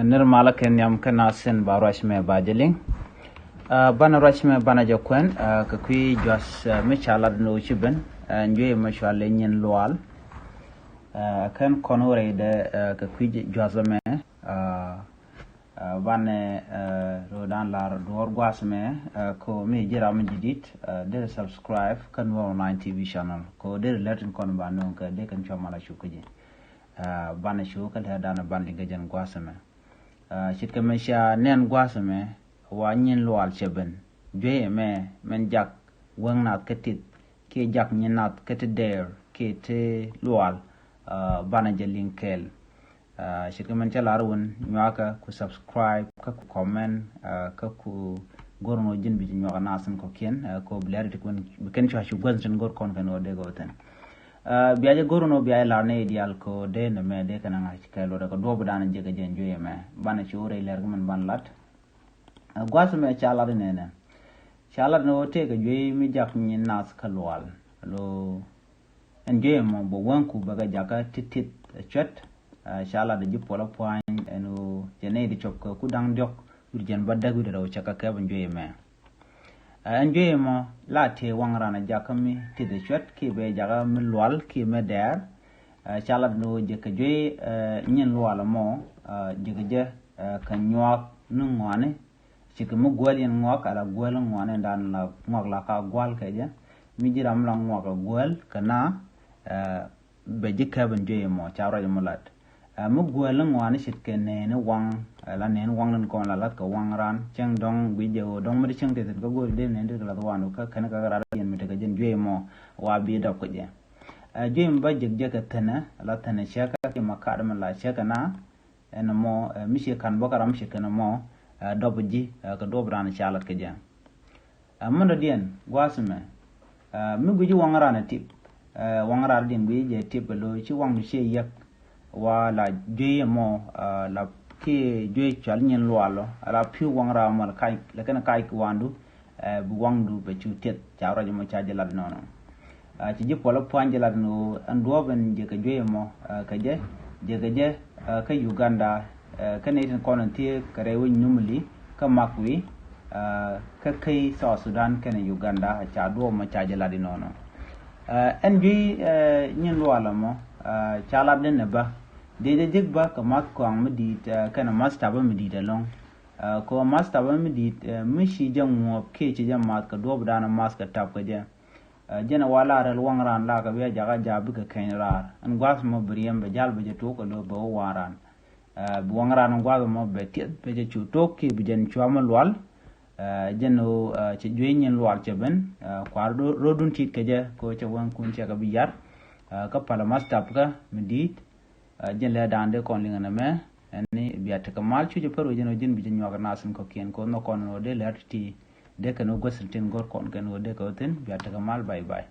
nirmala ken yam kana sen ba rashme ba jeling bana rashme bana jokwen ka kui jos me chala no chiben njoy ma shale nyen loal kan konore de ka kui jos me bane rodan lar dor gwasme ko me jiram jidit de subscribe kan wo 9 tv channel ko de letin kon ba non ka de kan chamala shukuji bana shuka da dana bandi gajan gwasme shit me sha nen gwasme wa nyin loal cheben joye me men jak wang nat ketit ke jak nyin nat ketit der ke te loal bana jelin kel shit men chala arun nyaka ku subscribe ka ku comment ka ku gorno jin bi nyaka nasan ko ken ko blarity kun ken cha shu gwansen gor kon kan ode goten biaje gorno biaje larne ideal ko de ne me de kana ngai kelo da ko do dana jega jen joye me bana chore ler man ban lat gwasme chala ne ne chala no te ga joye mi jak nyin nas kalwal lo en joye mo bo wanku baga jaka titit chet chala de jipola point eno jene di chop ko kudang diok urjen badda gu da chaka ka ban joye me en joye mo la te wangrana jakami ti de chet ki be jaga mi lwal ki me der chala no je ka joye nyin lwal mo je je ka nyok nu ngwane chike mu gwal yen ngwak ala gwal ngwane dan la ngwak la ka gwal ke je mi jiram la ngwak gwal kana be jika ban joye mo chawra je mulat mu gwal ngwane chike ne wang la ne wang nan ko la lat ko wang ran cheng dong bi je dong mi cheng te ko go de ne de la wanu ka kana ka ra yen mi te ga jen joye mo wa bi da ko je joye ba je ka tana la tana shaka ke makar man la shaka na en mo mi she kan bokaram she kana mo dobuji ka dobrana chalat ke jang amando dien gwasme mi guji wangara tip wangara din bi je tip lo chi wang she yak wala je mo la ki je chal nyen loalo ala pi wangara mal kai la kana kai ku wandu bu wangdu be chu tet chawra mo chaje lad nono ci je polo panje lad no ando ben je ka je mo ka je ka Uganda Canadian Conanti Karewi Numuli Kamakwi Kakai South Sudan Kana Uganda Chadu Machajala di nono NG Nyin Lualamo Chalab de Neba de Jigba Kamak Kwang Medit Kana Mastaba Medit along Ko Mastaba Medit Mishi Jam Kich Jam Matka Dobdana Maska Tapkaja Jena Wala Wangran Laka Via Jaga Jabika Kainrar and Guasmo Briam Bajalba Jatoka Lobo Waran buangran ngwa mo betit beje chutok ki bijen chwama lwal jeno che jwenyen lwal cheben kwar rodun tit keje ko che wan kun che ka biyar ka pala mastap ka midit jen le dande kon lingana me ni biat ka mal chu je pero jeno jin bijen nywa nasin ko kien ko no kon no de lerti de ka no gosentin gor kon ken o de ko ten biat ka mal bye bye